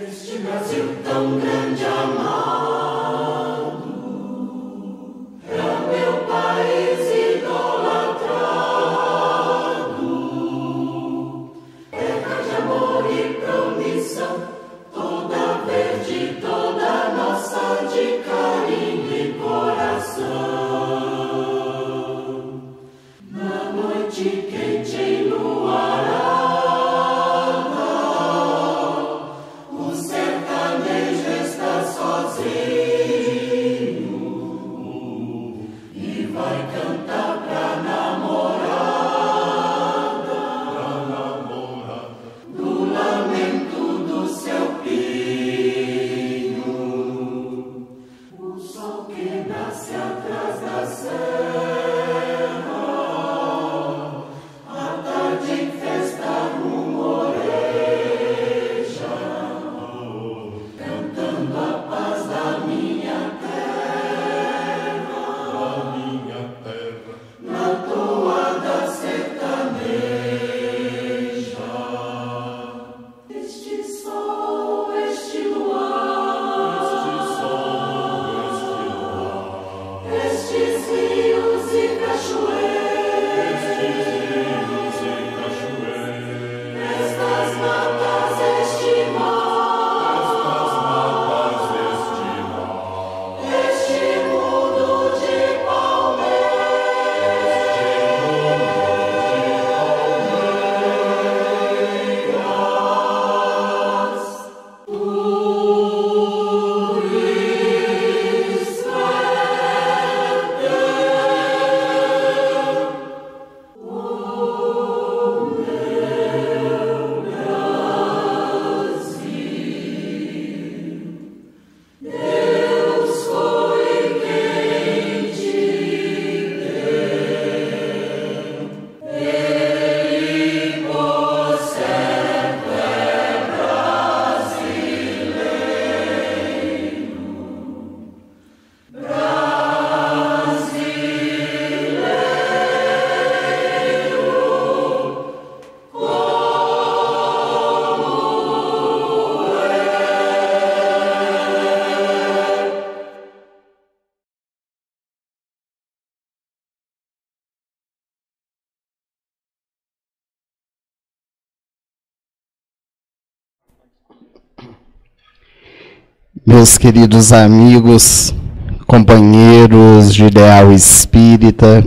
Este Brasil tão grande, amado, é o meu país idolatrado, terra de amor e promissão, toda verde, toda nossa, de carinho e coração. Na noite quente enluarada, Meus queridos amigos, companheiros de ideal espírita,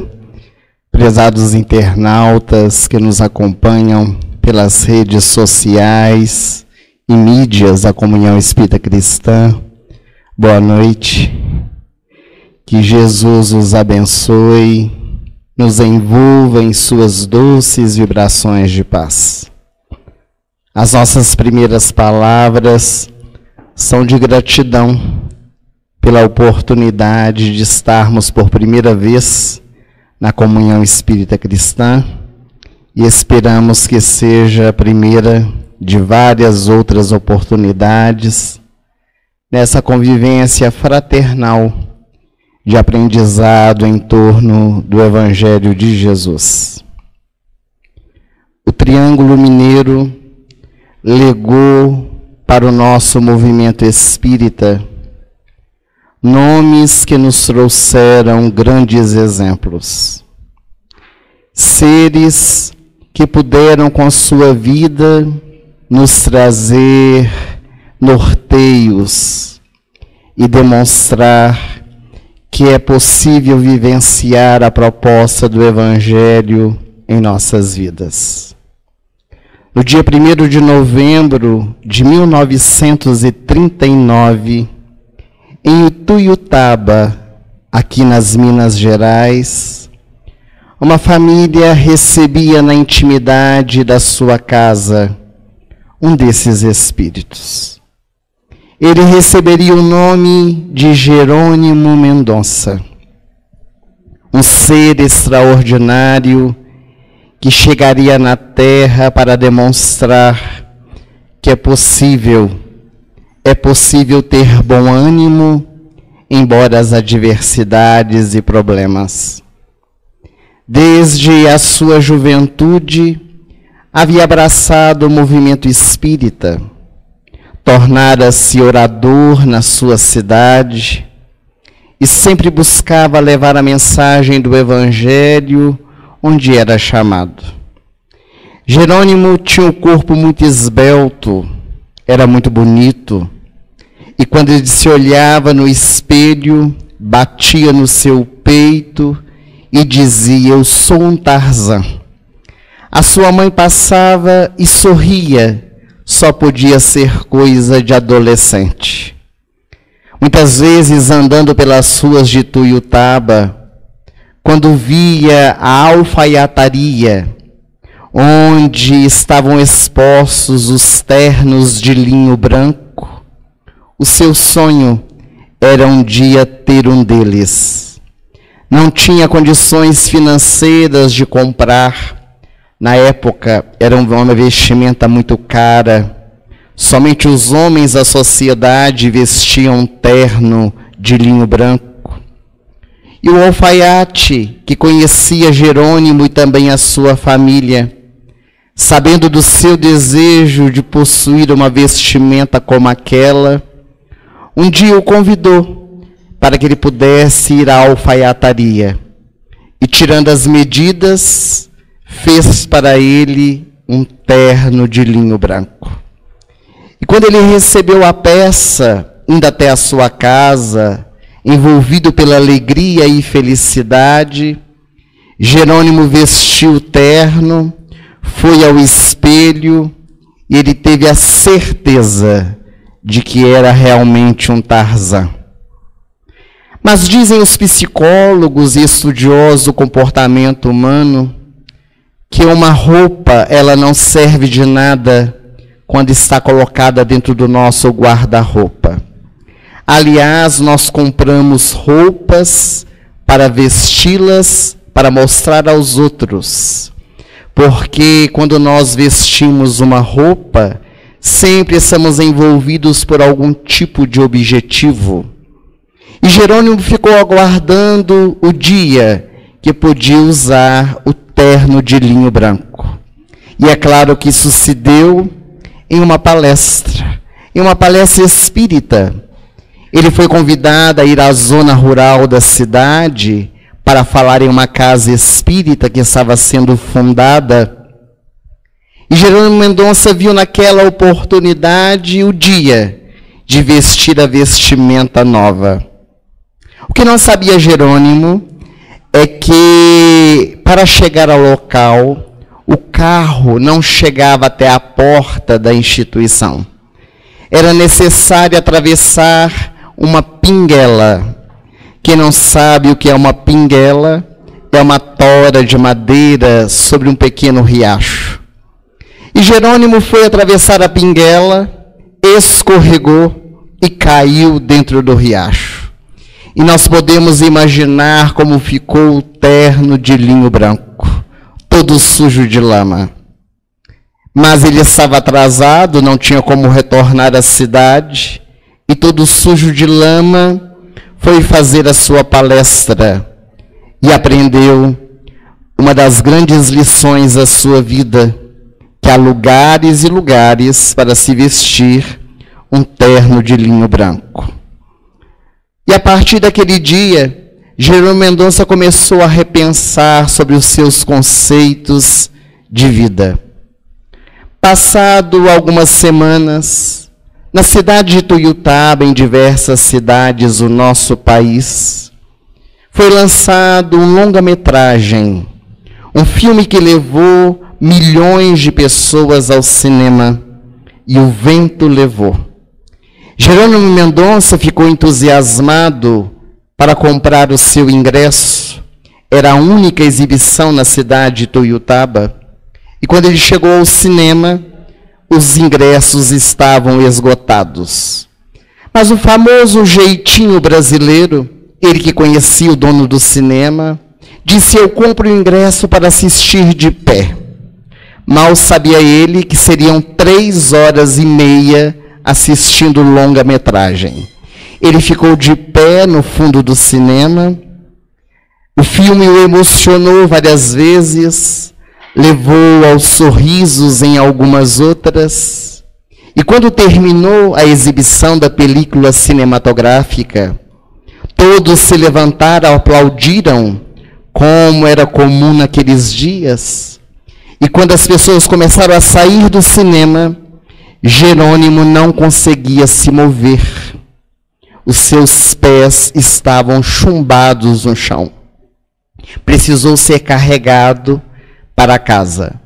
prezados internautas que nos acompanham pelas redes sociais e mídias da Comunhão Espírita Cristã, boa noite. Que Jesus os abençoe, nos envolva em suas doces vibrações de paz. As nossas primeiras palavras são de gratidão pela oportunidade de estarmos por primeira vez na Comunhão Espírita Cristã e esperamos que seja a primeira de várias outras oportunidades nessa convivência fraternal de aprendizado em torno do Evangelho de Jesus. O Triângulo Mineiro legou para o nosso movimento espírita nomes que nos trouxeram grandes exemplos. Seres que puderam com sua vida nos trazer norteios e demonstrar que é possível vivenciar a proposta do Evangelho em nossas vidas. No dia 1º de novembro de 1939, em Ituiutaba, aqui nas Minas Gerais, uma família recebia na intimidade da sua casa um desses espíritos. Ele receberia o nome de Jerônimo Mendonça, um ser extraordinário que chegaria na Terra para demonstrar que é possível ter bom ânimo, embora as adversidades e problemas. Desde a sua juventude, havia abraçado o movimento espírita, tornara-se orador na sua cidade e sempre buscava levar a mensagem do Evangelho onde era chamado. Jerônimo tinha um corpo muito esbelto, era muito bonito, e quando ele se olhava no espelho, batia no seu peito e dizia: eu sou um Tarzan. A sua mãe passava e sorria, só podia ser coisa de adolescente. Muitas vezes, andando pelas ruas de Tuiutaba, quando via a alfaiataria, onde estavam expostos os ternos de linho branco, o seu sonho era um dia ter um deles. Não tinha condições financeiras de comprar. Na época, era uma vestimenta muito cara. Somente os homens da sociedade vestiam um terno de linho branco. E o alfaiate, que conhecia Jerônimo e também a sua família, sabendo do seu desejo de possuir uma vestimenta como aquela, um dia o convidou para que ele pudesse ir à alfaiataria. E, tirando as medidas, fez para ele um terno de linho branco. E quando ele recebeu a peça, indo até a sua casa, envolvido pela alegria e felicidade, Jerônimo vestiu o terno, foi ao espelho e ele teve a certeza de que era realmente um Tarzan. Mas dizem os psicólogos e estudiosos do comportamento humano que uma roupa, ela não serve de nada quando está colocada dentro do nosso guarda-roupa. Aliás, nós compramos roupas para vesti-las, para mostrar aos outros. Porque quando nós vestimos uma roupa, sempre estamos envolvidos por algum tipo de objetivo. E Jerônimo ficou aguardando o dia que podia usar o terno de linho branco. E é claro que isso se deu em uma palestra espírita. Ele foi convidado a ir à zona rural da cidade para falar em uma casa espírita que estava sendo fundada. E Jerônimo Mendonça viu naquela oportunidade o dia de vestir a vestimenta nova. O que não sabia Jerônimo é que, para chegar ao local, o carro não chegava até a porta da instituição. Era necessário atravessar uma pinguela. Quem não sabe o que é uma pinguela, é uma tora de madeira sobre um pequeno riacho. E Jerônimo foi atravessar a pinguela, escorregou e caiu dentro do riacho. E nós podemos imaginar como ficou o terno de linho branco, todo sujo de lama. Mas ele estava atrasado, não tinha como retornar à cidade, e todo sujo de lama foi fazer a sua palestra e aprendeu uma das grandes lições da sua vida, que há lugares e lugares para se vestir um terno de linho branco. E a partir daquele dia, Jerônimo Mendonça começou a repensar sobre os seus conceitos de vida. Passado algumas semanas, na cidade de Tuiutaba, em diversas cidades do nosso país, foi lançado um longa-metragem, um filme que levou milhões de pessoas ao cinema, e O Vento Levou. Jerônimo Mendonça ficou entusiasmado para comprar o seu ingresso. Era a única exibição na cidade de Tuiutaba. E quando ele chegou ao cinema, os ingressos estavam esgotados. Mas o famoso jeitinho brasileiro, ele que conhecia o dono do cinema, disse: eu compro o ingresso para assistir de pé. Mal sabia ele que seriam 3 horas e meia assistindo longa-metragem. Ele ficou de pé no fundo do cinema. O filme o emocionou várias vezes, levou aos sorrisos em algumas outras. E quando terminou a exibição da película cinematográfica, todos se levantaram, aplaudiram, como era comum naqueles dias. E quando as pessoas começaram a sair do cinema, Jerônimo não conseguia se mover. Os seus pés estavam chumbados no chão. Precisou ser carregado para casa.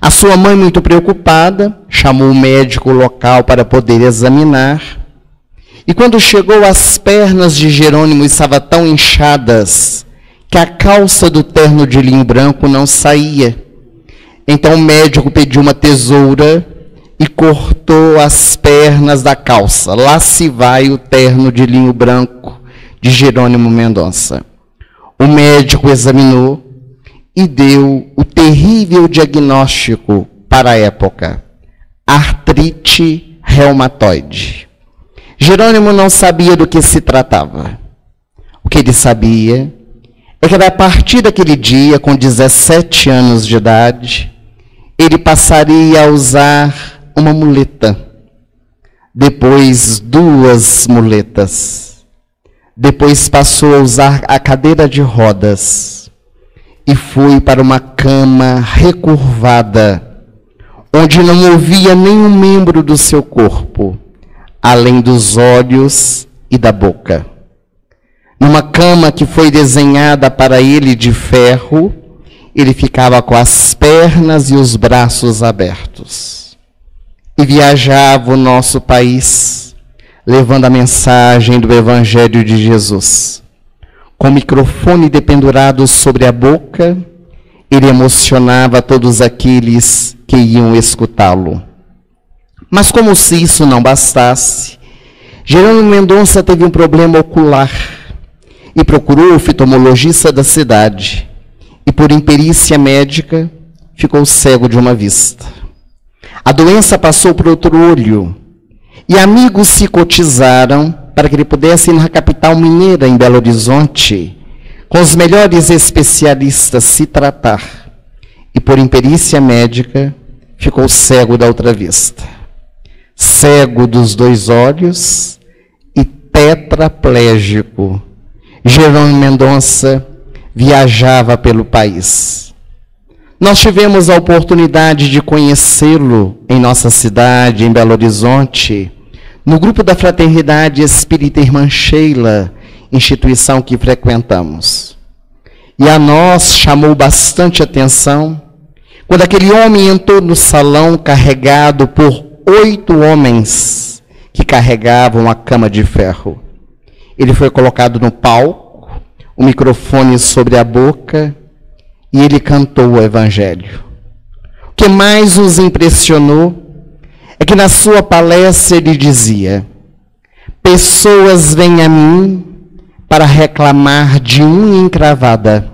A sua mãe, muito preocupada, chamou o médico local para poder examinar. E quando chegou, as pernas de Jerônimo estavam tão inchadas que a calça do terno de linho branco não saía. Então o médico pediu uma tesoura e cortou as pernas da calça. Lá se vai o terno de linho branco de Jerônimo Mendonça. O médico examinou e deu o terrível diagnóstico para a época: artrite reumatoide. Jerônimo não sabia do que se tratava. O que ele sabia é que a partir daquele dia, com 17 anos de idade, ele passaria a usar uma muleta, depois 2 muletas, depois passou a usar a cadeira de rodas e foi para uma cama recurvada, onde não movia nenhum membro do seu corpo, além dos olhos e da boca. Numa cama que foi desenhada para ele de ferro, ele ficava com as pernas e os braços abertos. E viajava o nosso país, levando a mensagem do Evangelho de Jesus. Com o microfone dependurado sobre a boca, ele emocionava todos aqueles que iam escutá-lo. Mas como se isso não bastasse, Jerônimo Mendonça teve um problema ocular e procurou o oftalmologista da cidade. E por imperícia médica, ficou cego de uma vista. A doença passou para outro olho. E amigos se cotizaram para que ele pudesse ir na capital mineira, em Belo Horizonte, com os melhores especialistas se tratar. E por imperícia médica, ficou cego da outra vista. Cego dos 2 olhos e tetraplégico. Jerônimo Mendonça viajava pelo país. Nós tivemos a oportunidade de conhecê-lo em nossa cidade, em Belo Horizonte, no grupo da Fraternidade Espírita Irmã Sheila, instituição que frequentamos. E a nós chamou bastante atenção quando aquele homem entrou no salão carregado por 8 homens que carregavam a cama de ferro. Ele foi colocado no palco, o microfone sobre a boca, e ele cantou o Evangelho. O que mais os impressionou é que na sua palestra ele dizia: pessoas vêm a mim para reclamar de unha encravada.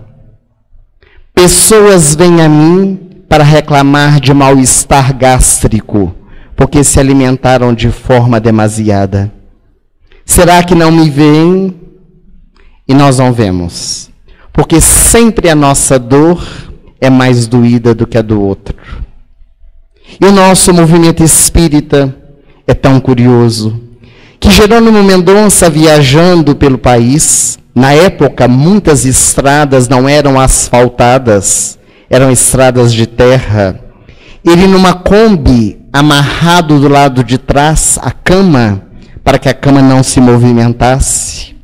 Pessoas vêm a mim para reclamar de mal-estar gástrico, porque se alimentaram de forma demasiada. Será que não me veem? E nós não vemos, porque sempre a nossa dor é mais doída do que a do outro. E o nosso movimento espírita é tão curioso, que Jerônimo Mendonça, viajando pelo país, na época muitas estradas não eram asfaltadas, eram estradas de terra. Ele numa Kombi, amarrado do lado de trás, a cama, para que a cama não se movimentasse.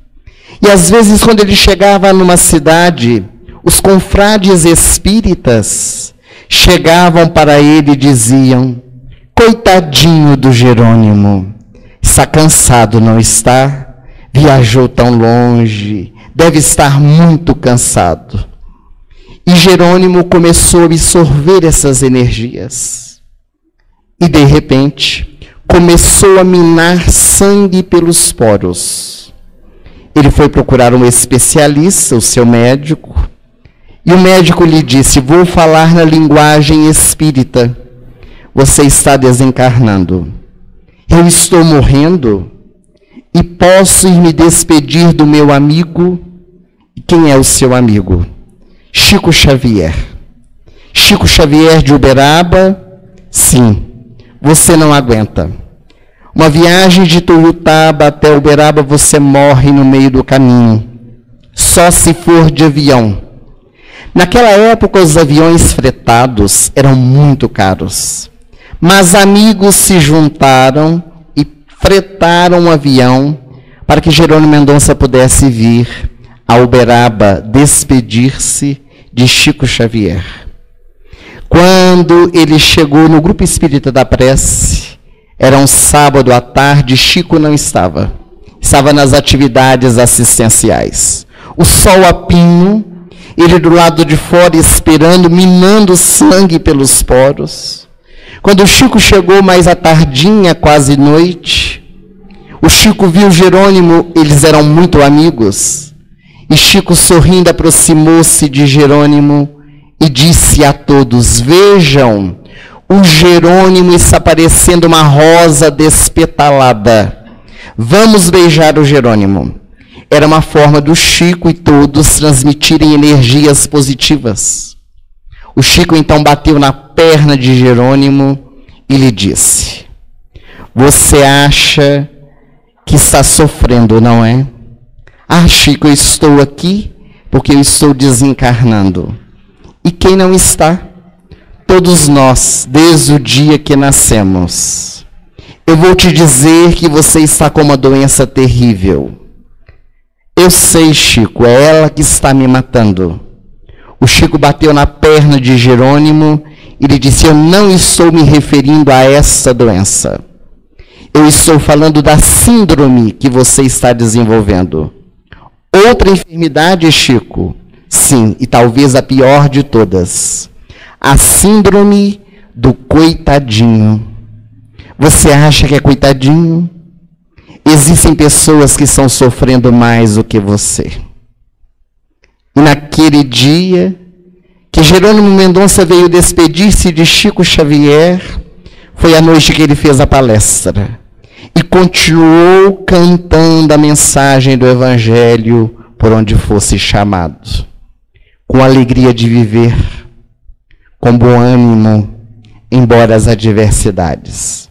E às vezes, quando ele chegava numa cidade, os confrades espíritas chegavam para ele e diziam: coitadinho do Jerônimo, está cansado, não está? Viajou tão longe, deve estar muito cansado. E Jerônimo começou a absorver essas energias. E de repente, começou a minar sangue pelos poros. Ele foi procurar um especialista, o seu médico, e o médico lhe disse: vou falar na linguagem espírita. Você está desencarnando. Eu estou morrendo e posso ir me despedir do meu amigo. Quem é o seu amigo? Chico Xavier. Chico Xavier de Uberaba? Sim. Você não aguenta. Uma viagem de Tuiutaba até Uberaba, você morre no meio do caminho. Só se for de avião. Naquela época, os aviões fretados eram muito caros. Mas amigos se juntaram e fretaram um avião para que Jerônimo Mendonça pudesse vir a Uberaba despedir-se de Chico Xavier. Quando ele chegou no Grupo Espírita da Prece, era um sábado à tarde, Chico não estava. Estava nas atividades assistenciais. O sol a pino, ele do lado de fora esperando, minando sangue pelos poros. Quando o Chico chegou mais à tardinha, quase noite, o Chico viu Jerônimo, eles eram muito amigos. E Chico, sorrindo, aproximou-se de Jerônimo e disse a todos: vejam, o Jerônimo está parecendo uma rosa despetalada. Vamos beijar o Jerônimo. Era uma forma do Chico e todos transmitirem energias positivas. O Chico então bateu na perna de Jerônimo e lhe disse: você acha que está sofrendo, não é? Ah, Chico, eu estou aqui porque eu estou desencarnando. E quem não está? Todos nós, desde o dia que nascemos. Eu vou te dizer que você está com uma doença terrível. Eu sei, Chico, é ela que está me matando. O Chico bateu na perna de Jerônimo e lhe disse: eu não estou me referindo a essa doença. Eu estou falando da síndrome que você está desenvolvendo. Outra enfermidade, Chico? Sim, e talvez a pior de todas. A síndrome do coitadinho. Você acha que é coitadinho? Existem pessoas que estão sofrendo mais do que você. E naquele dia que Jerônimo Mendonça veio despedir-se de Chico Xavier, foi a noite que ele fez a palestra. E continuou cantando a mensagem do Evangelho por onde fosse chamado. Com alegria de viver, com bom ânimo, embora as adversidades.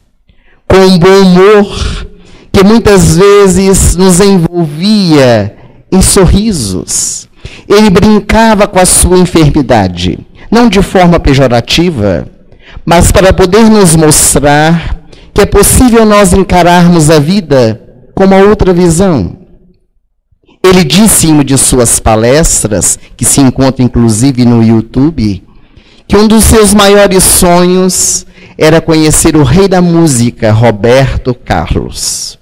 Com um bom humor que muitas vezes nos envolvia em sorrisos. Ele brincava com a sua enfermidade, não de forma pejorativa, mas para poder nos mostrar que é possível nós encararmos a vida com uma outra visão. Ele disse em uma de suas palestras, que se encontra inclusive no YouTube, que um dos seus maiores sonhos era conhecer o rei da música, Roberto Carlos.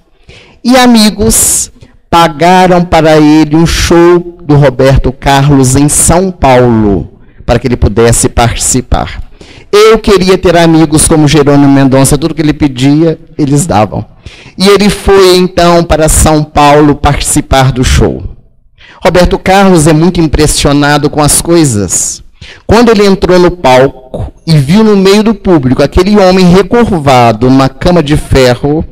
E amigos pagaram para ele um show do Roberto Carlos em São Paulo, para que ele pudesse participar. Eu queria ter amigos como Jerônimo Mendonça, tudo que ele pedia, eles davam. E ele foi então para São Paulo participar do show. Roberto Carlos é muito impressionado com as coisas. Quando ele entrou no palco e viu no meio do público aquele homem recurvado numa cama de ferro,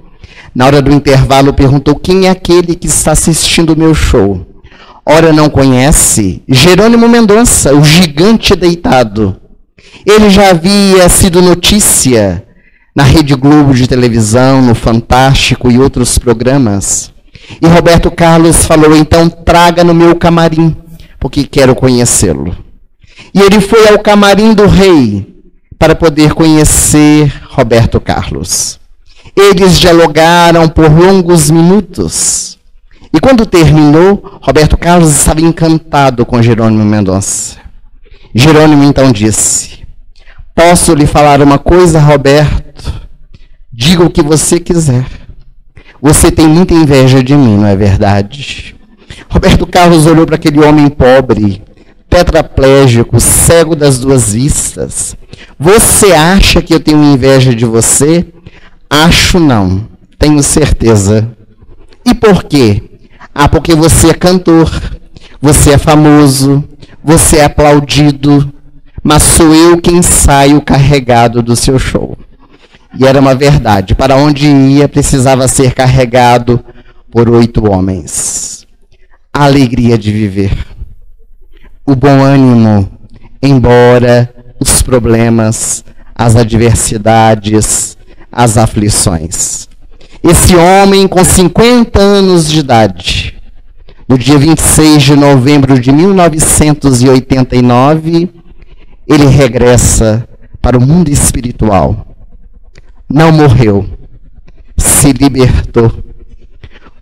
na hora do intervalo perguntou: quem é aquele que está assistindo o meu show? Ora, não conhece? Jerônimo Mendonça, o gigante deitado. Ele já havia sido notícia na Rede Globo de televisão, no Fantástico e outros programas. E Roberto Carlos falou: então traga no meu camarim, porque quero conhecê-lo. E ele foi ao camarim do rei para poder conhecer Roberto Carlos. Eles dialogaram por longos minutos. E quando terminou, Roberto Carlos estava encantado com Jerônimo Mendonça. Jerônimo então disse: posso lhe falar uma coisa, Roberto? Diga o que você quiser. Você tem muita inveja de mim, não é verdade? Roberto Carlos olhou para aquele homem pobre, tetraplégico, cego das duas vistas. Você acha que eu tenho inveja de você? Acho não, tenho certeza. E por quê? Ah, porque você é cantor, você é famoso, você é aplaudido, mas sou eu quem saio carregado do seu show. E era uma verdade. Para onde ia, precisava ser carregado por 8 homens. A alegria de viver. O bom ânimo, embora os problemas, as adversidades, as aflições. Esse homem, com 50 anos de idade, no dia 26 de novembro de 1989, ele regressa para o mundo espiritual. Não morreu, se libertou.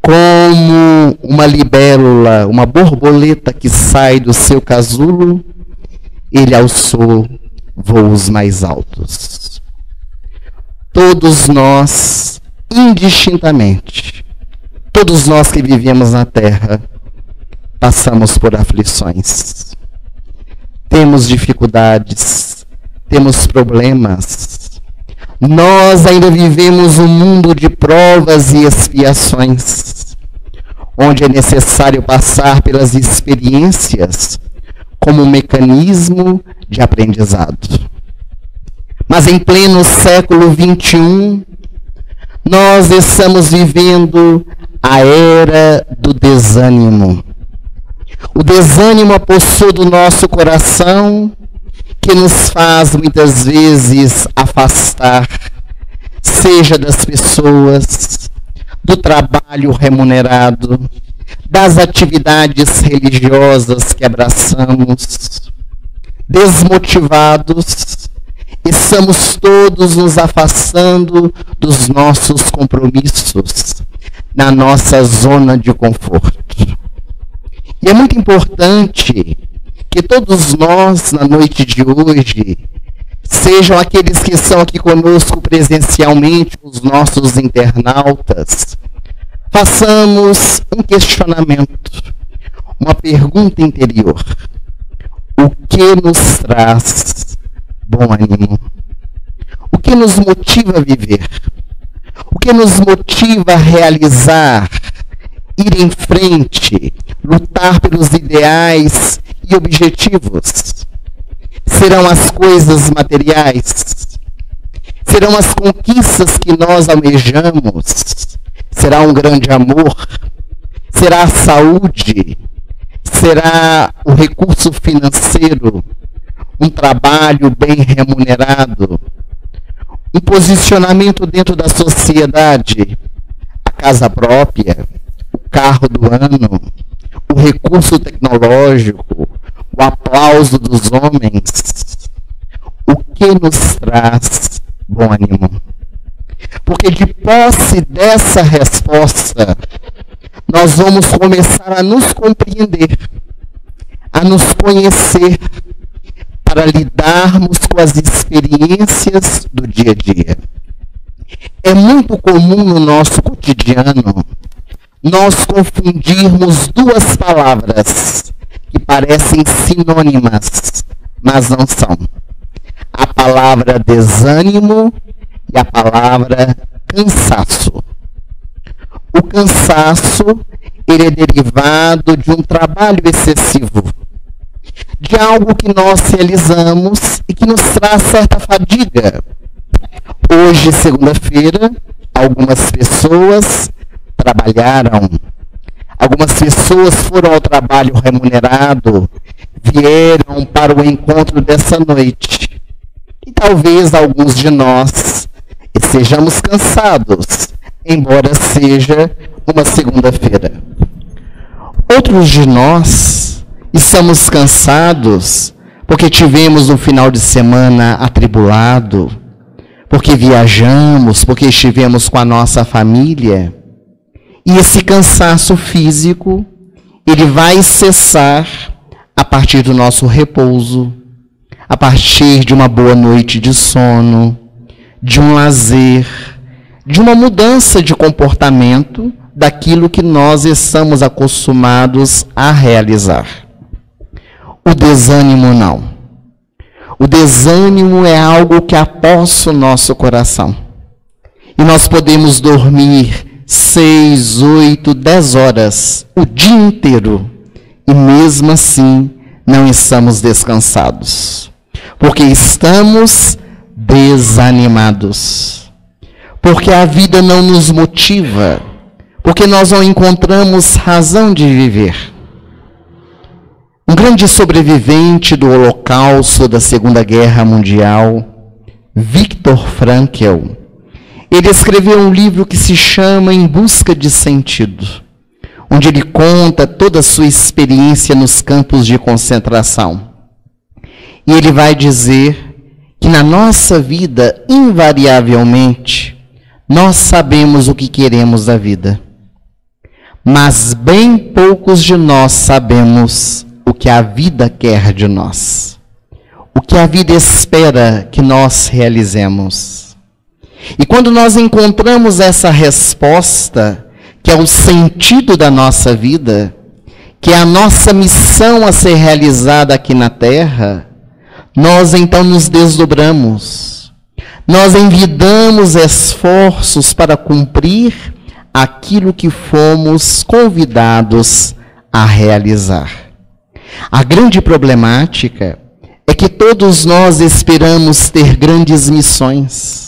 Como uma libélula, uma borboleta que sai do seu casulo, ele alçou voos mais altos. Todos nós, indistintamente, todos nós que vivemos na terra, passamos por aflições. Temos dificuldades, temos problemas. Nós ainda vivemos um mundo de provas e expiações, onde é necessário passar pelas experiências como um mecanismo de aprendizado. Mas em pleno século XXI, nós estamos vivendo a era do desânimo. O desânimo apossou do nosso coração, que nos faz muitas vezes afastar, seja das pessoas, do trabalho remunerado, das atividades religiosas que abraçamos. Desmotivados, estamos todos nos afastando dos nossos compromissos, na nossa zona de conforto. E é muito importante que todos nós, na noite de hoje, sejam aqueles que estão aqui conosco presencialmente, os nossos internautas, façamos um questionamento, uma pergunta interior. O que nos traz bom ânimo? O que nos motiva a viver? O que nos motiva a realizar, ir em frente, lutar pelos ideais e objetivos? Serão as coisas materiais? Serão as conquistas que nós almejamos? Será um grande amor? Será a saúde? Será o recurso financeiro? Um trabalho bem remunerado? Um posicionamento dentro da sociedade? A casa própria? O carro do ano? O recurso tecnológico? O aplauso dos homens? O que nos traz bom ânimo? Porque de posse dessa resposta, nós vamos começar a nos compreender, a nos conhecer, para lidarmos com as experiências do dia a dia. É muito comum no nosso cotidiano nós confundirmos duas palavras que parecem sinônimas, mas não são. A palavra desânimo e a palavra cansaço. O cansaço, ele é derivado de um trabalho excessivo, de algo que nós realizamos e que nos traz certa fadiga. Hoje, segunda-feira, algumas pessoas trabalharam, algumas pessoas foram ao trabalho remunerado, vieram para o encontro dessa noite. E talvez alguns de nós estejamos cansados, embora seja uma segunda-feira. Outros de nós estamos cansados porque tivemos um final de semana atribulado, porque viajamos, porque estivemos com a nossa família. E esse cansaço físico, ele vai cessar a partir do nosso repouso, a partir de uma boa noite de sono, de um lazer, de uma mudança de comportamento daquilo que nós estamos acostumados a realizar. O desânimo não. O desânimo é algo que apossa o nosso coração. E nós podemos dormir 6, 8, 10 horas o dia inteiro e mesmo assim não estamos descansados, porque estamos desanimados, porque a vida não nos motiva, porque nós não encontramos razão de viver. Um grande sobrevivente do Holocausto da Segunda Guerra Mundial, Viktor Frankl, ele escreveu um livro que se chama Em Busca de Sentido, onde ele conta toda a sua experiência nos campos de concentração. E ele vai dizer que na nossa vida, invariavelmente, nós sabemos o que queremos da vida. Mas bem poucos de nós sabemos o que a vida quer de nós. O que a vida espera que nós realizemos. E quando nós encontramos essa resposta, que é o sentido da nossa vida, que é a nossa missão a ser realizada aqui na Terra, nós então nos desdobramos. Nós envidamos esforços para cumprir aquilo que fomos convidados a realizar. A grande problemática é que todos nós esperamos ter grandes missões.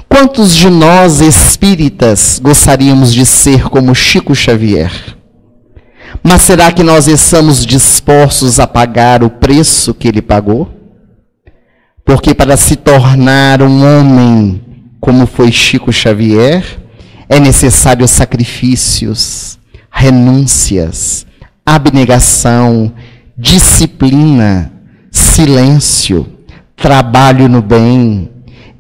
Quantos de nós espíritas gostaríamos de ser como Chico Xavier? Mas será que nós estamos dispostos a pagar o preço que ele pagou? Porque para se tornar um homem como foi Chico Xavier, é necessário sacrifícios, renúncias, abnegação, disciplina, silêncio, trabalho no bem,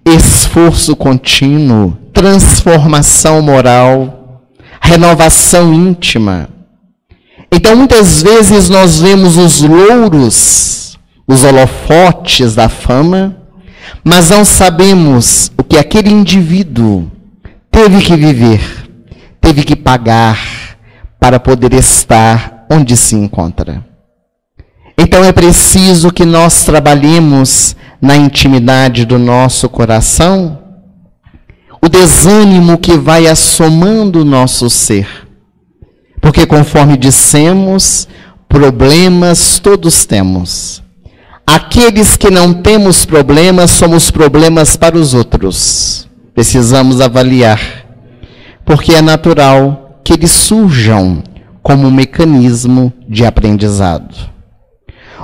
esforço contínuo, transformação moral, renovação íntima. Então, muitas vezes nós vemos os louros, os holofotes da fama, mas não sabemos o que aquele indivíduo teve que viver, teve que pagar para poder estar onde se encontra. Então é preciso que nós trabalhemos na intimidade do nosso coração o desânimo que vai assomando o nosso ser. Porque conforme dissemos, problemas todos temos. Aqueles que não temos problemas, somos problemas para os outros. Precisamos avaliar, porque é natural que eles surjam como um mecanismo de aprendizado.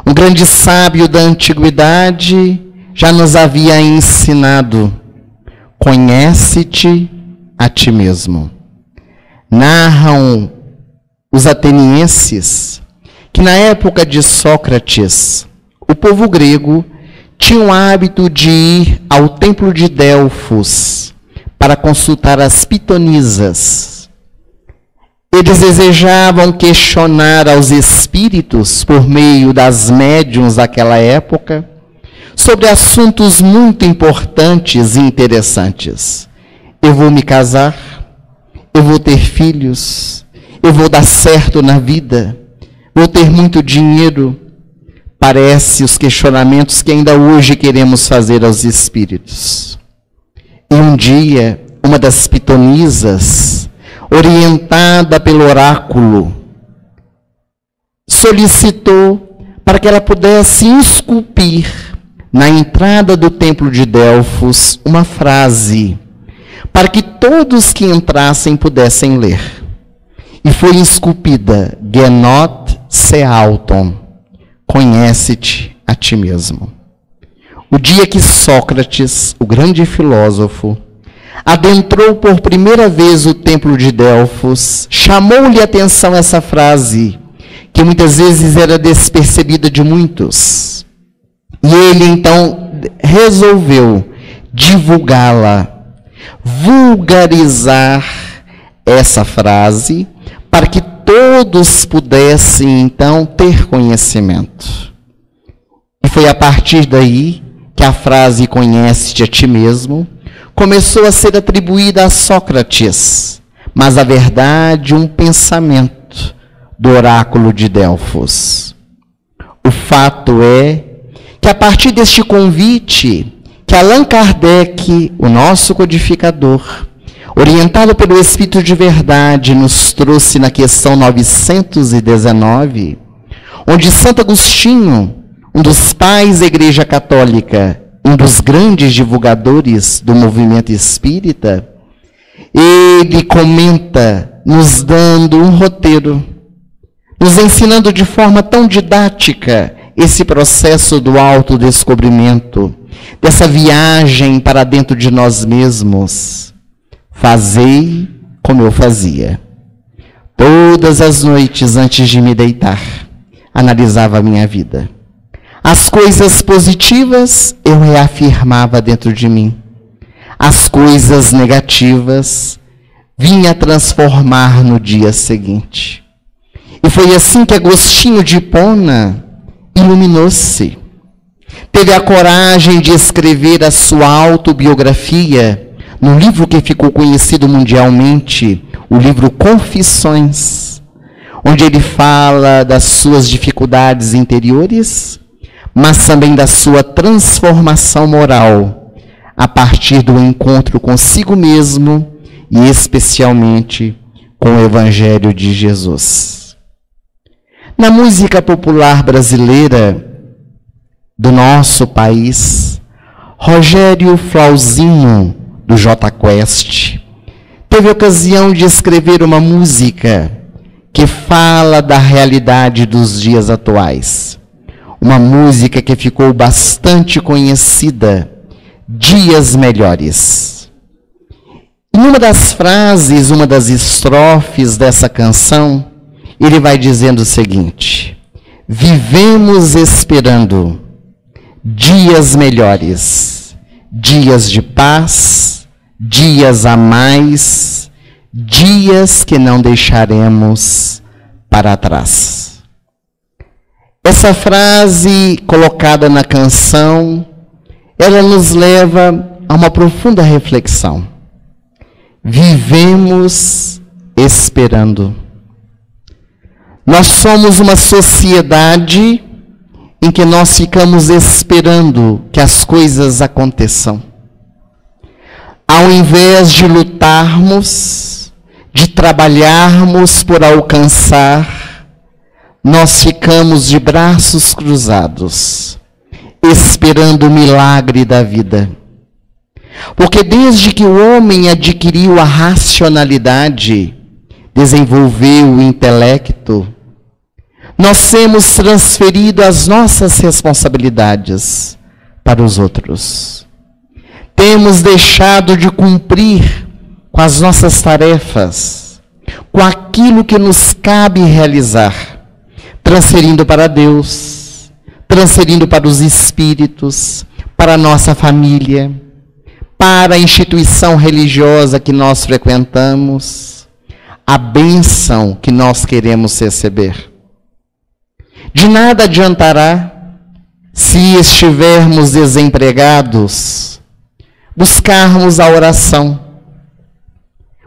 Um grande sábio da antiguidade já nos havia ensinado: conhece-te a ti mesmo. Narram os atenienses que na época de Sócrates, o povo grego tinha o hábito de ir ao templo de Delfos para consultar as pitonisas. Eles desejavam questionar aos espíritos, por meio das médiuns daquela época, sobre assuntos muito importantes e interessantes. Eu vou me casar? Eu vou ter filhos? Eu vou dar certo na vida? Vou ter muito dinheiro? Parece os questionamentos que ainda hoje queremos fazer aos espíritos. E um dia, uma das pitonisas, orientada pelo oráculo, solicitou para que ela pudesse esculpir na entrada do templo de Delfos uma frase, para que todos que entrassem pudessem ler. E foi esculpida: Genot se auton. Conhece-te a ti mesmo. O dia que Sócrates, o grande filósofo, adentrou por primeira vez o templo de Delfos, chamou-lhe a atenção essa frase, que muitas vezes era despercebida de muitos. E ele então resolveu divulgá-la, vulgarizar essa frase, para que todos pudessem, então, ter conhecimento. E foi a partir daí que a frase conhece-te a ti mesmo começou a ser atribuída a Sócrates, mas, na verdade, um pensamento do oráculo de Delfos. O fato é que, a partir deste convite que Allan Kardec, o nosso codificador, orientado pelo Espírito de Verdade, nos trouxe na questão 919, onde Santo Agostinho, um dos pais da Igreja Católica, um dos grandes divulgadores do movimento espírita, ele comenta, nos dando um roteiro, nos ensinando de forma tão didática esse processo do autodescobrimento, dessa viagem para dentro de nós mesmos. Fazei como eu fazia. Todas as noites antes de me deitar, analisava a minha vida. As coisas positivas eu reafirmava dentro de mim. As coisas negativas vinha transformar no dia seguinte. E foi assim que Agostinho de Hipona iluminou-se. Teve a coragem de escrever a sua autobiografia no livro que ficou conhecido mundialmente, o livro Confissões, onde ele fala das suas dificuldades interiores, mas também da sua transformação moral, a partir do encontro consigo mesmo e especialmente com o Evangelho de Jesus. Na música popular brasileira do nosso país, Rogério Flauzinho, do J Quest, teve ocasião de escrever uma música que fala da realidade dos dias atuais. Uma música que ficou bastante conhecida, Dias Melhores. Em uma das frases, uma das estrofes dessa canção, ele vai dizendo o seguinte: vivemos esperando dias melhores, dias de paz, dias a mais, dias que não deixaremos para trás. Essa frase colocada na canção, ela nos leva a uma profunda reflexão. Vivemos esperando. Nós somos uma sociedade em que nós ficamos esperando que as coisas aconteçam. Ao invés de lutarmos, de trabalharmos por alcançar, nós ficamos de braços cruzados, esperando o milagre da vida. Porque desde que o homem adquiriu a racionalidade, desenvolveu o intelecto, nós temos transferido as nossas responsabilidades para os outros. Temos deixado de cumprir com as nossas tarefas, com aquilo que nos cabe realizar, transferindo para Deus, transferindo para os espíritos, para a nossa família, para a instituição religiosa que nós frequentamos, a bênção que nós queremos receber. De nada adiantará, se estivermos desempregados, buscarmos a oração,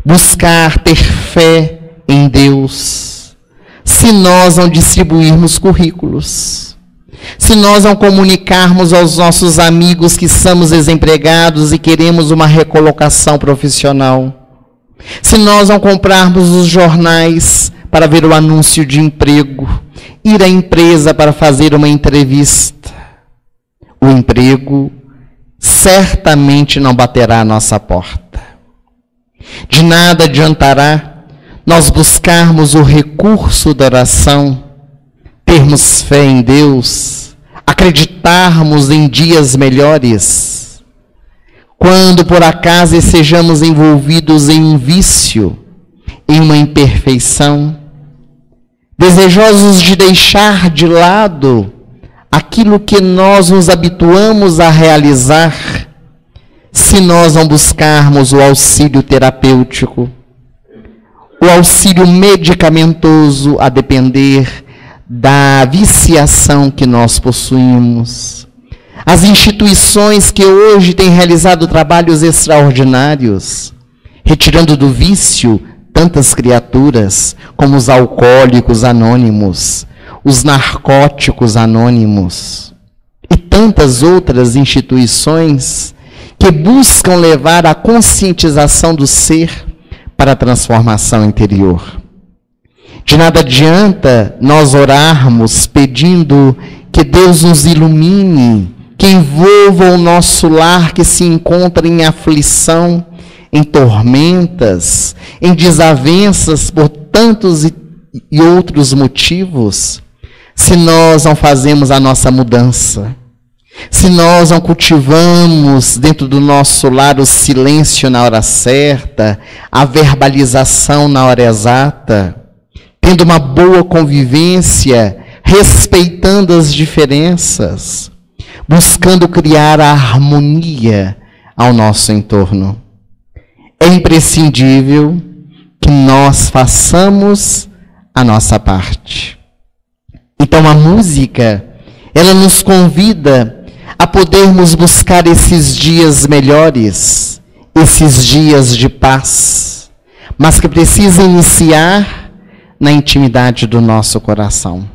buscar ter fé em Deus, se nós não distribuirmos currículos, se nós não comunicarmos aos nossos amigos que estamos desempregados e queremos uma recolocação profissional, se nós não comprarmos os jornais para ver o anúncio de emprego, ir à empresa para fazer uma entrevista, o emprego certamente não baterá à nossa porta. De nada adiantará nós buscarmos o recurso da oração, termos fé em Deus, acreditarmos em dias melhores, quando por acaso sejamos envolvidos em um vício, em uma imperfeição, desejosos de deixar de lado aquilo que nós nos habituamos a realizar, se nós não buscarmos o auxílio terapêutico, o auxílio medicamentoso, a depender da viciação que nós possuímos. As instituições que hoje têm realizado trabalhos extraordinários, retirando do vício tantas criaturas, como os alcoólicos anônimos, os narcóticos anônimos, e tantas outras instituições que buscam levar a conscientização do ser para a transformação interior. De nada adianta nós orarmos pedindo que Deus nos ilumine, que envolva o nosso lar que se encontra em aflição, em tormentas, em desavenças por tantos e outros motivos, se nós não fazemos a nossa mudança, se nós não cultivamos dentro do nosso lar o silêncio na hora certa, a verbalização na hora exata, tendo uma boa convivência, respeitando as diferenças, buscando criar a harmonia ao nosso entorno, é imprescindível que nós façamos a nossa parte. Então a música, ela nos convida a podermos buscar esses dias melhores, esses dias de paz, mas que precisa iniciar na intimidade do nosso coração.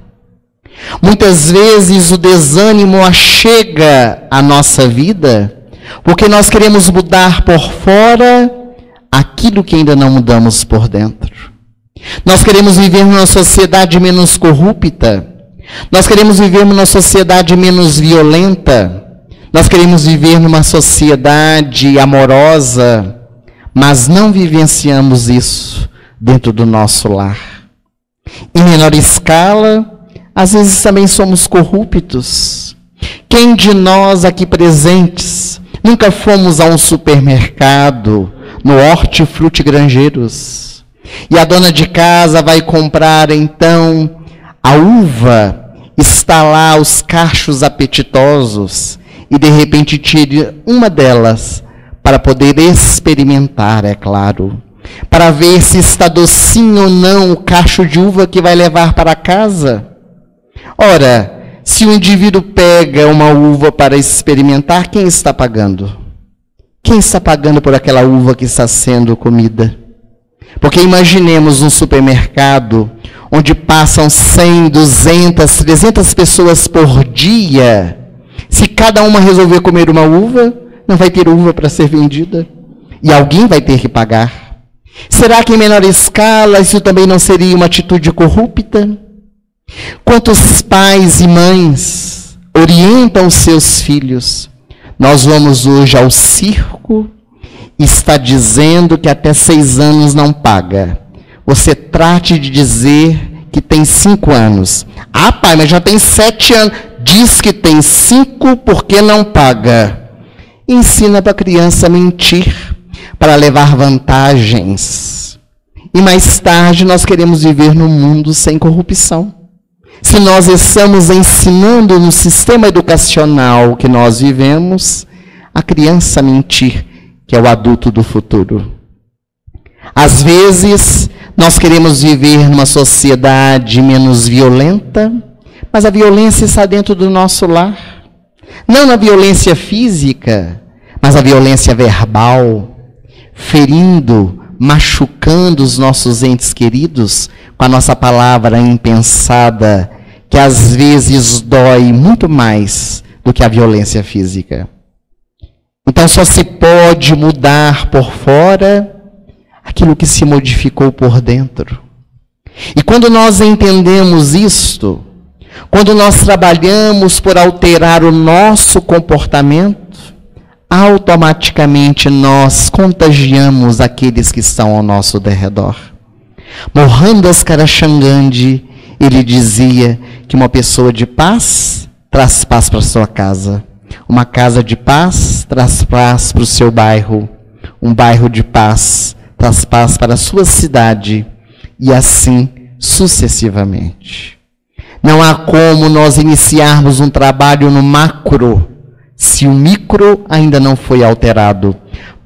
Muitas vezes o desânimo chega à nossa vida porque nós queremos mudar por fora aquilo que ainda não mudamos por dentro. Nós queremos viver numa sociedade menos corrupta. Nós queremos viver numa sociedade menos violenta. Nós queremos viver numa sociedade amorosa, mas não vivenciamos isso dentro do nosso lar. Em menor escala, às vezes também somos corruptos. Quem de nós aqui presentes nunca fomos a um supermercado, no Hortifruti Grangeiros, e a dona de casa vai comprar então a uva, está lá os cachos apetitosos, e de repente tira uma delas para poder experimentar, é claro, para ver se está docinho ou não o cacho de uva que vai levar para casa. Ora, se o indivíduo pega uma uva para experimentar, quem está pagando? Quem está pagando por aquela uva que está sendo comida? Porque imaginemos um supermercado onde passam 100, 200, 300 pessoas por dia. Se cada uma resolver comer uma uva, não vai ter uva para ser vendida. E alguém vai ter que pagar. Será que em menor escala isso também não seria uma atitude corrupta? Quantos pais e mães orientam seus filhos? Nós vamos hoje ao circo e está dizendo que até 6 anos não paga. Você trate de dizer que tem 5 anos. Ah, pai, mas já tem 7 anos. Diz que tem 5 porque não paga. Ensina para a criança a mentir, para levar vantagens. E mais tarde nós queremos viver num mundo sem corrupção. Se nós estamos ensinando no sistema educacional que nós vivemos, a criança a mentir, que é o adulto do futuro. Às vezes, nós queremos viver numa sociedade menos violenta, mas a violência está dentro do nosso lar. Não na violência física, mas a violência verbal, ferindo, machucando os nossos entes queridos com a nossa palavra impensada, que às vezes dói muito mais do que a violência física. Então só se pode mudar por fora aquilo que se modificou por dentro. E quando nós entendemos isto, quando nós trabalhamos por alterar o nosso comportamento, automaticamente nós contagiamos aqueles que estão ao nosso derredor. Mohandas Karachandji, ele dizia que uma pessoa de paz traz paz para sua casa. Uma casa de paz traz paz para o seu bairro. Um bairro de paz traz paz para a sua cidade. E assim sucessivamente. Não há como nós iniciarmos um trabalho no macro se o micro ainda não foi alterado.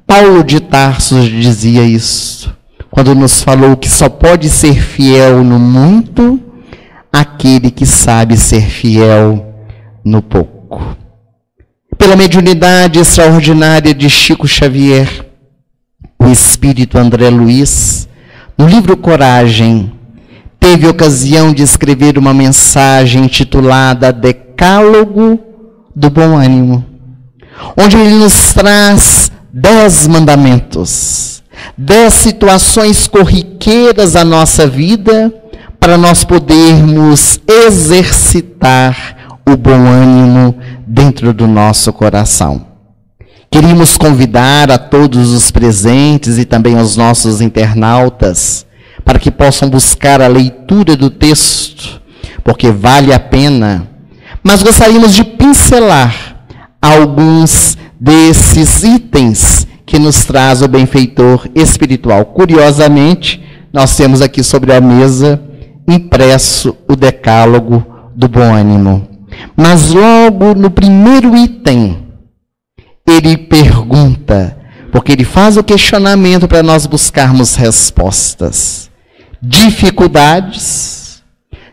Paulo de Tarso dizia isso, quando nos falou que só pode ser fiel no muito aquele que sabe ser fiel no pouco. Pela mediunidade extraordinária de Chico Xavier, o espírito André Luiz, no livro Coragem, teve ocasião de escrever uma mensagem intitulada Decálogo do Bom Ânimo, onde ele nos traz 10 mandamentos, 10 situações corriqueiras à nossa vida, para nós podermos exercitar o bom ânimo dentro do nosso coração. Queríamos convidar a todos os presentes e também aos nossos internautas para que possam buscar a leitura do texto, porque vale a pena. Mas gostaríamos de pincelar alguns desses itens que nos traz o benfeitor espiritual. Curiosamente, nós temos aqui sobre a mesa impresso o decálogo do bom ânimo. Mas logo no primeiro item, ele pergunta, porque ele faz o questionamento para nós buscarmos respostas. Dificuldades,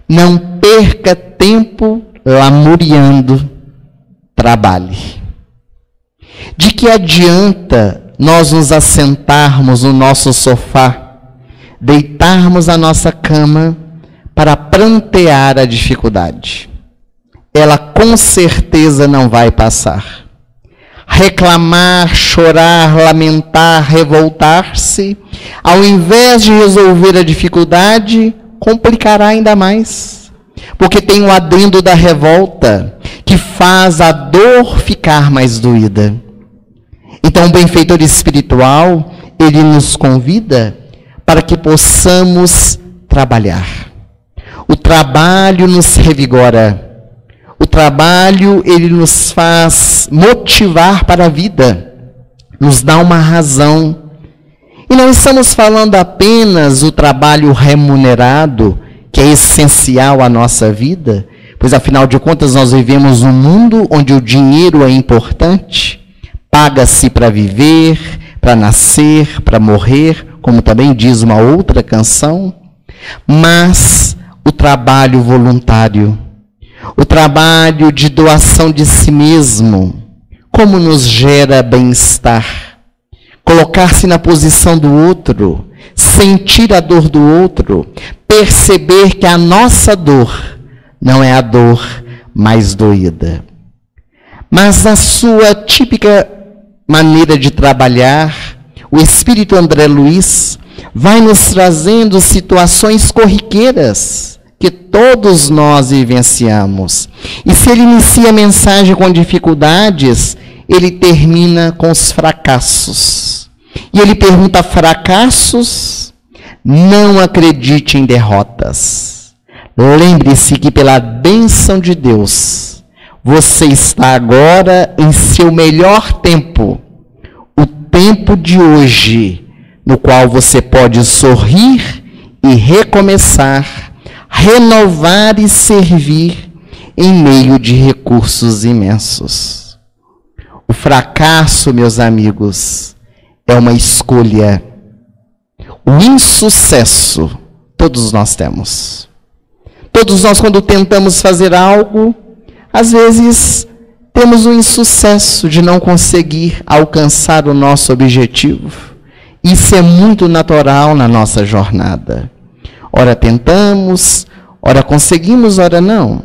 não perca tempo lamuriando, trabalhe. De que adianta nós nos assentarmos no nosso sofá, deitarmos a nossa cama para prantear a dificuldade? Ela com certeza não vai passar. Reclamar, chorar, lamentar, revoltar-se, ao invés de resolver a dificuldade, complicará ainda mais. Porque tem o adendo da revolta, que faz a dor ficar mais doída. Então, o benfeitor espiritual, ele nos convida para que possamos trabalhar. O trabalho nos revigora. O trabalho, ele nos faz motivar para a vida, nos dá uma razão. E não estamos falando apenas do trabalho remunerado, que é essencial à nossa vida, pois afinal de contas nós vivemos num mundo onde o dinheiro é importante, paga-se para viver, para nascer, para morrer, como também diz uma outra canção, mas o trabalho voluntário, o trabalho de doação de si mesmo, como nos gera bem-estar. Colocar-se na posição do outro, sentir a dor do outro, perceber que a nossa dor não é a dor mais doída. Mas a sua típica maneira de trabalhar, o Espírito André Luiz vai nos trazendo situações corriqueiras que todos nós vivenciamos. E se ele inicia a mensagem com dificuldades, ele termina com os fracassos. E ele pergunta: fracassos? Não acredite em derrotas. Lembre-se que pela bênção de Deus, você está agora em seu melhor tempo. O tempo de hoje, no qual você pode sorrir e recomeçar, renovar e servir em meio de recursos imensos. O fracasso, meus amigos, é uma escolha. O insucesso, todos nós temos. Todos nós, quando tentamos fazer algo, às vezes temos o insucesso de não conseguir alcançar o nosso objetivo. Isso é muito natural na nossa jornada. Ora tentamos, ora conseguimos, ora não.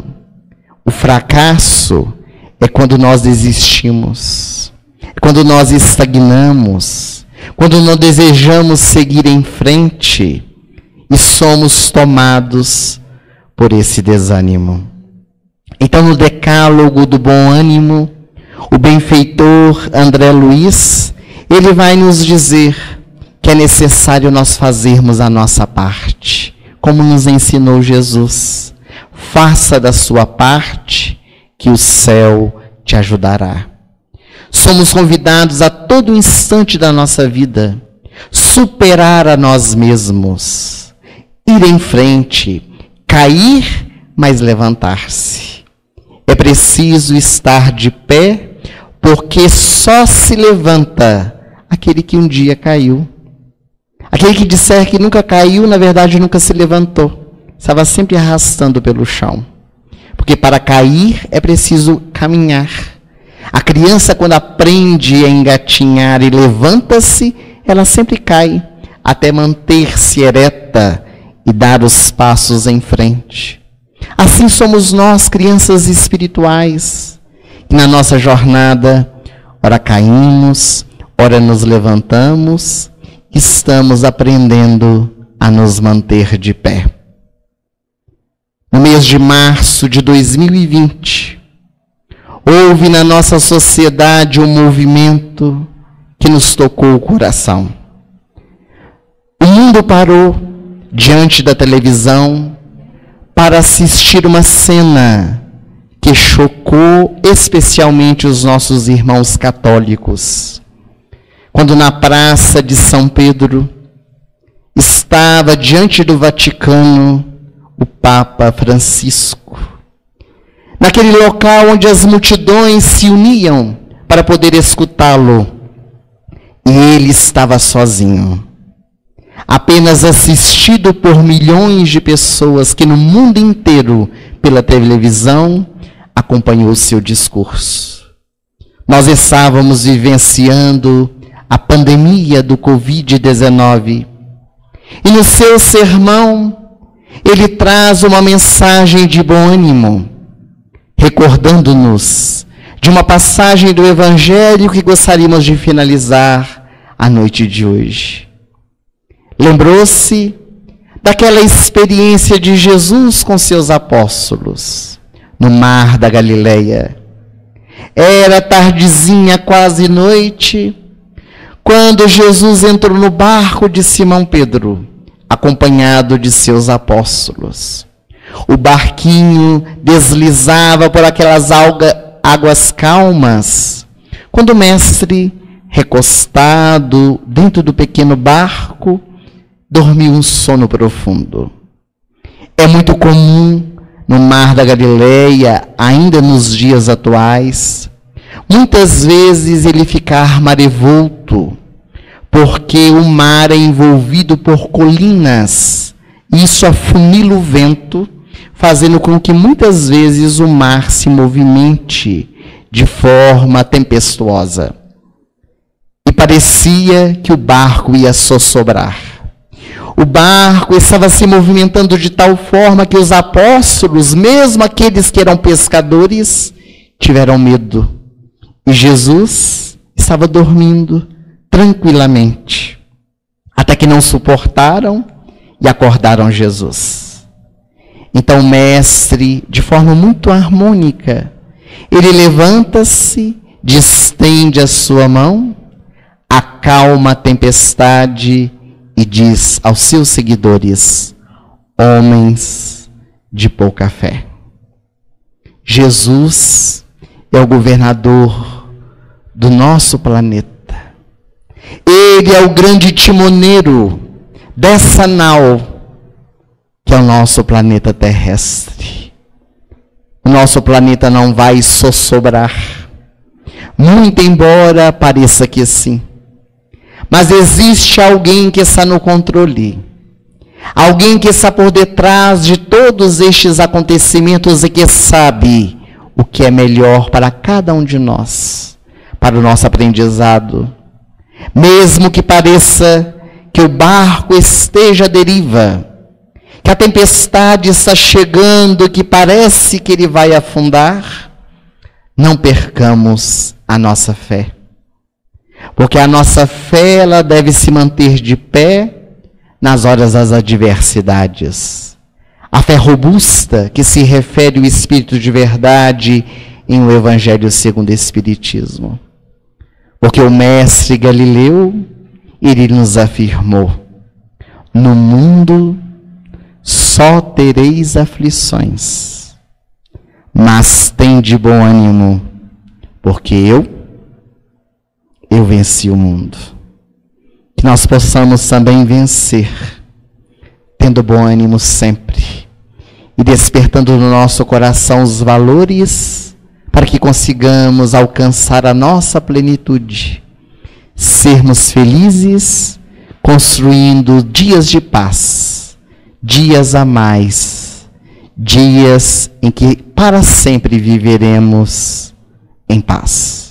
O fracasso é quando nós desistimos, é quando nós estagnamos, quando não desejamos seguir em frente e somos tomados por esse desânimo. Então, no decálogo do bom ânimo, o benfeitor André Luiz, ele vai nos dizer que é necessário nós fazermos a nossa parte, como nos ensinou Jesus. Faça da sua parte, que o céu te ajudará. Somos convidados a todo instante da nossa vida, superar a nós mesmos, ir em frente, cair, mas levantar-se. É preciso estar de pé, porque só se levanta aquele que um dia caiu. Aquele que disser que nunca caiu, na verdade nunca se levantou. Estava sempre arrastando pelo chão. Porque para cair é preciso caminhar. A criança, quando aprende a engatinhar e levanta-se, ela sempre cai, até manter-se ereta e dar os passos em frente. Assim somos nós, crianças espirituais, que na nossa jornada, ora caímos, ora nos levantamos, estamos aprendendo a nos manter de pé. No mês de março de 2020, houve na nossa sociedade um movimento que nos tocou o coração. O mundo parou diante da televisão para assistir uma cena que chocou especialmente os nossos irmãos católicos. Quando na Praça de São Pedro estava diante do Vaticano o Papa Francisco. Naquele local onde as multidões se uniam para poder escutá-lo, e ele estava sozinho, apenas assistido por milhões de pessoas que no mundo inteiro, pela televisão, acompanhou seu discurso. Nós estávamos vivenciando a pandemia do Covid-19, e no seu sermão ele traz uma mensagem de bom ânimo, recordando-nos de uma passagem do Evangelho que gostaríamos de finalizar a noite de hoje. Lembrou-se daquela experiência de Jesus com seus apóstolos no mar da Galileia. Era tardezinha, quase noite, quando Jesus entrou no barco de Simão Pedro, acompanhado de seus apóstolos. O barquinho deslizava por aquelas águas calmas, quando o mestre, recostado dentro do pequeno barco, dormiu um sono profundo. É muito comum no mar da Galileia, ainda nos dias atuais, muitas vezes ele ficar marevolto, porque o mar é envolvido por colinas, e isso afunila o vento, fazendo com que muitas vezes o mar se movimente de forma tempestuosa. E parecia que o barco ia sossobrar. O barco estava se movimentando de tal forma que os apóstolos, mesmo aqueles que eram pescadores, tiveram medo. E Jesus estava dormindo tranquilamente, até que não suportaram e acordaram Jesus. Então o mestre, de forma muito harmônica, ele levanta-se, distende a sua mão, acalma a tempestade e diz aos seus seguidores: homens de pouca fé. Jesus é o governador do nosso planeta. Ele é o grande timoneiro dessa nau que é o nosso planeta terrestre. O nosso planeta não vai sossobrar, muito embora pareça que sim. Mas existe alguém que está no controle, alguém que está por detrás de todos estes acontecimentos e que sabe o que é melhor para cada um de nós, para o nosso aprendizado. Mesmo que pareça que o barco esteja à deriva, que a tempestade está chegando, que parece que ele vai afundar, não percamos a nossa fé. Porque a nossa fé, ela deve se manter de pé nas horas das adversidades. A fé robusta, que se refere ao Espírito de verdade em o Evangelho segundo o Espiritismo. Porque o mestre Galileu, ele nos afirmou: no mundo só tereis aflições, mas tende bom ânimo, porque eu venci o mundo. Que nós possamos também vencer, tendo bom ânimo sempre, e despertando no nosso coração os valores, para que consigamos alcançar a nossa plenitude, sermos felizes, construindo dias de paz, dias a mais, dias em que para sempre viveremos em paz.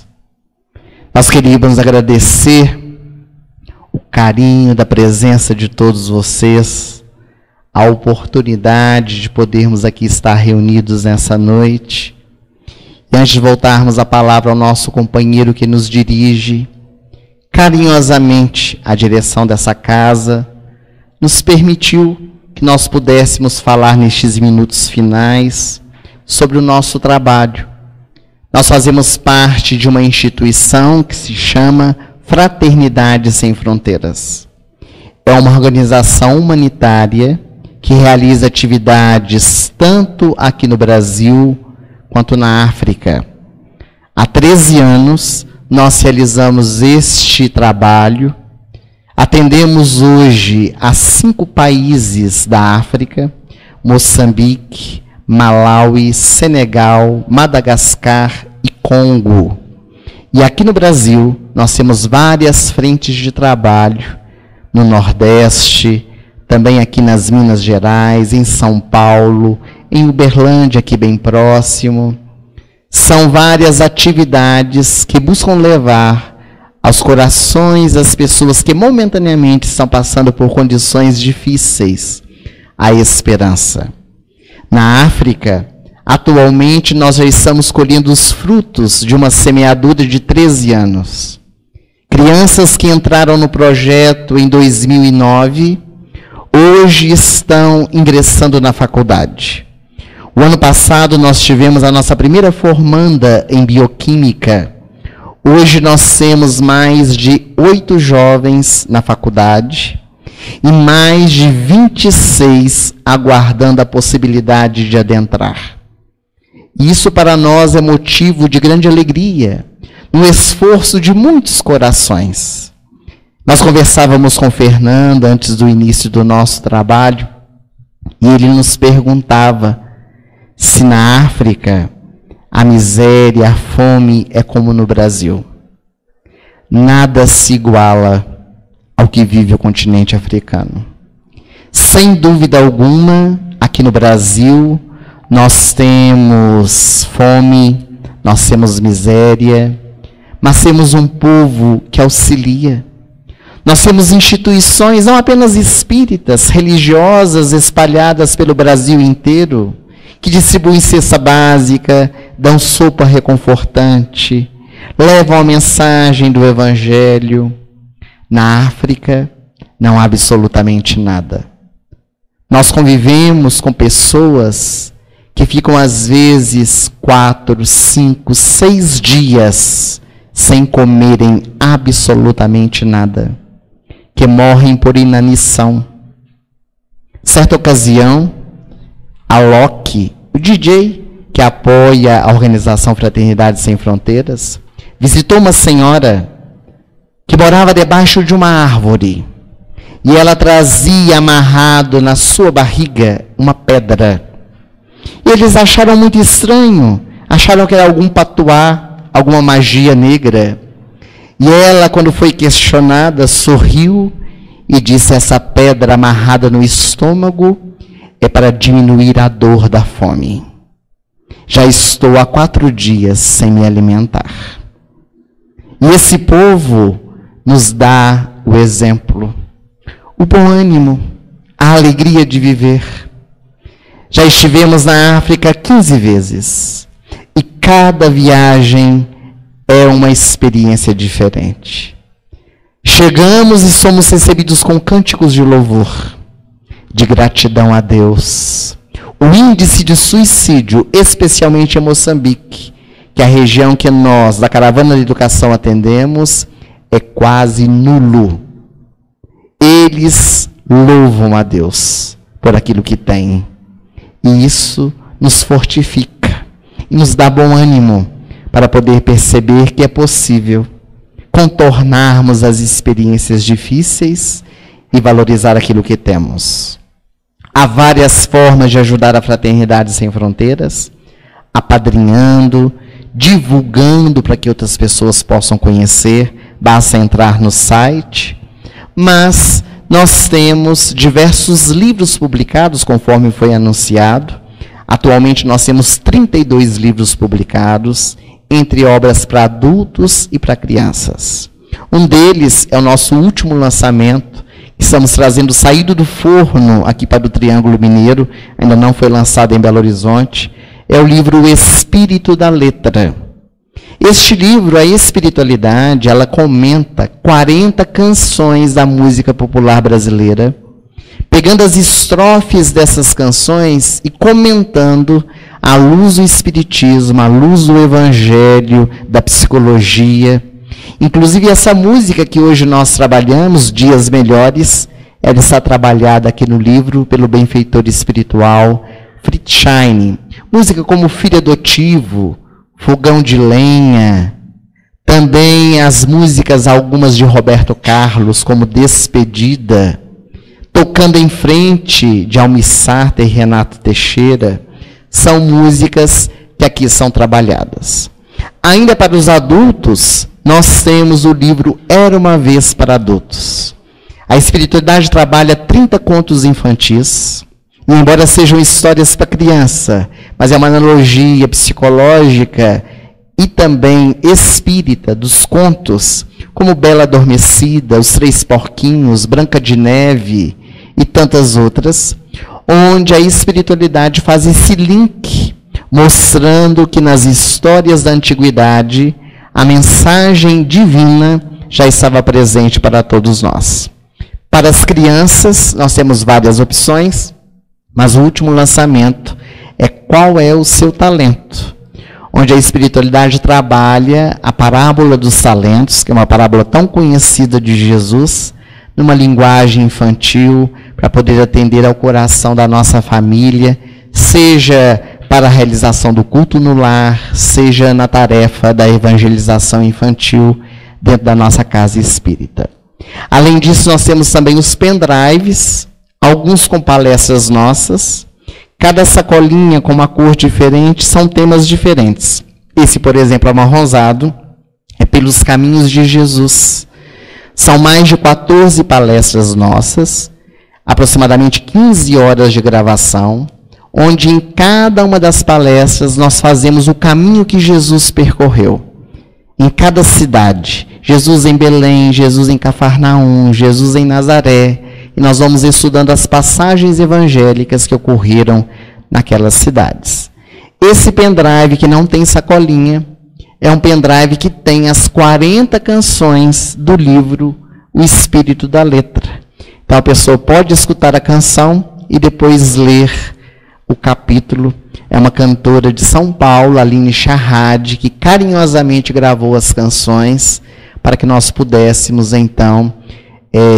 Nós queríamos agradecer o carinho da presença de todos vocês, a oportunidade de podermos aqui estar reunidos nessa noite. E antes de voltarmos a palavra ao nosso companheiro que nos dirige carinhosamente a direção dessa casa, nos permitiu que nós pudéssemos falar nestes minutos finais sobre o nosso trabalho. Nós fazemos parte de uma instituição que se chama Fraternidade Sem Fronteiras. É uma organização humanitária que realiza atividades tanto aqui no Brasil quanto na África. Há 13 anos, nós realizamos este trabalho. Atendemos hoje a 5 países da África: Moçambique, Malawi, Senegal, Madagascar e Congo. E aqui no Brasil, nós temos várias frentes de trabalho no Nordeste, também aqui nas Minas Gerais, em São Paulo, em Uberlândia, aqui bem próximo. São várias atividades que buscam levar aos corações das pessoas que momentaneamente estão passando por condições difíceis a esperança. Na África, atualmente nós já estamos colhendo os frutos de uma semeadura de 13 anos. Crianças que entraram no projeto em 2009, hoje estão ingressando na faculdade. O ano passado nós tivemos a nossa primeira formanda em bioquímica. Hoje nós temos mais de 8 jovens na faculdade e mais de 26 aguardando a possibilidade de adentrar. Isso para nós é motivo de grande alegria, no esforço de muitos corações. Nós conversávamos com Fernando antes do início do nosso trabalho e ele nos perguntava se na África a miséria, a fome é como no Brasil. Nada se iguala ao que vive o continente africano. Sem dúvida alguma, aqui no Brasil, nós temos fome, nós temos miséria, mas temos um povo que auxilia. Nós temos instituições, não apenas espíritas, religiosas, espalhadas pelo Brasil inteiro, que distribuem cesta básica, dão sopa reconfortante, levam a mensagem do Evangelho. Na África, não há absolutamente nada. Nós convivemos com pessoas que ficam, às vezes, 4, 5, 6 dias sem comerem absolutamente nada, que morrem por inanição. Certa ocasião, a Loki, o DJ que apoia a organização Fraternidade Sem Fronteiras, visitou uma senhora que morava debaixo de uma árvore e ela trazia amarrado na sua barriga uma pedra. E eles acharam muito estranho, acharam que era algum patuá, alguma magia negra. E ela, quando foi questionada, sorriu e disse: essa pedra amarrada no estômago é para diminuir a dor da fome. Já estou há 4 dias sem me alimentar. E esse povo nos dá o exemplo, o bom ânimo, a alegria de viver. Já estivemos na África 15 vezes. E cada viagem é uma experiência diferente. Chegamos e somos recebidos com cânticos de louvor, de gratidão a Deus. O índice de suicídio, especialmente em Moçambique, que é a região que nós, da Caravana de Educação, atendemos, é quase nulo. Eles louvam a Deus por aquilo que têm. E isso nos fortifica e nos dá bom ânimo para poder perceber que é possível contornarmos as experiências difíceis e valorizar aquilo que temos. Há várias formas de ajudar a Fraternidade Sem Fronteiras, apadrinhando, divulgando para que outras pessoas possam conhecer, basta entrar no site. Mas nós temos diversos livros publicados, conforme foi anunciado. Atualmente nós temos 32 livros publicados, entre obras para adultos e para crianças. Um deles é o nosso último lançamento, que estamos trazendo Saído do Forno aqui para o Triângulo Mineiro, ainda não foi lançado em Belo Horizonte. É o livro O Espírito da Letra. Este livro, a espiritualidade, ela comenta 40 canções da música popular brasileira, pegando as estrofes dessas canções e comentando à luz do espiritismo, à luz do evangelho, da psicologia. Inclusive essa música que hoje nós trabalhamos, Dias Melhores, ela está trabalhada aqui no livro pelo benfeitor espiritual Fritz Schein, Música como Filho Adotivo, Fogão de Lenha, também as músicas, algumas de Roberto Carlos, como Despedida, Tocando em Frente, de Almir Sater e Renato Teixeira, são músicas que aqui são trabalhadas. Ainda para os adultos, nós temos o livro Era Uma Vez para Adultos. A espiritualidade trabalha 30 contos infantis, e embora sejam histórias para criança, mas é uma analogia psicológica e também espírita dos contos, como Bela Adormecida, Os Três Porquinhos, Branca de Neve e tantas outras, onde a espiritualidade faz esse link, mostrando que nas histórias da antiguidade, a mensagem divina já estava presente para todos nós. Para as crianças, nós temos várias opções, mas o último lançamento é Qual é o Seu Talento?, onde a espiritualidade trabalha a parábola dos talentos, que é uma parábola tão conhecida de Jesus, numa linguagem infantil, para poder atender ao coração da nossa família, seja para a realização do culto no lar, seja na tarefa da evangelização infantil dentro da nossa casa espírita. Além disso, nós temos também os pendrives, alguns com palestras nossas. Cada sacolinha com uma cor diferente, são temas diferentes. Esse, por exemplo, amarronzado, é Pelos Caminhos de Jesus. São mais de 14 palestras nossas, aproximadamente 15 horas de gravação, onde em cada uma das palestras nós fazemos o caminho que Jesus percorreu. Em cada cidade, Jesus em Belém, Jesus em Cafarnaum, Jesus em Nazaré, e nós vamos estudando as passagens evangélicas que ocorreram naquelas cidades. Esse pendrive que não tem sacolinha, é um pendrive que tem as 40 canções do livro O Espírito da Letra. Então a pessoa pode escutar a canção e depois ler o capítulo. É uma cantora de São Paulo, Aline Charrade, que carinhosamente gravou as canções para que nós pudéssemos então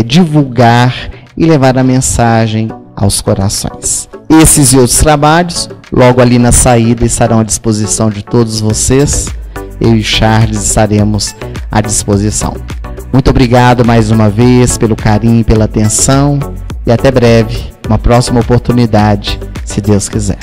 divulgar e levar a mensagem aos corações. Esses e outros trabalhos, logo ali na saída, estarão à disposição de todos vocês. Eu e Charles estaremos à disposição. Muito obrigado mais uma vez pelo carinho e pela atenção. E até breve, uma próxima oportunidade, se Deus quiser.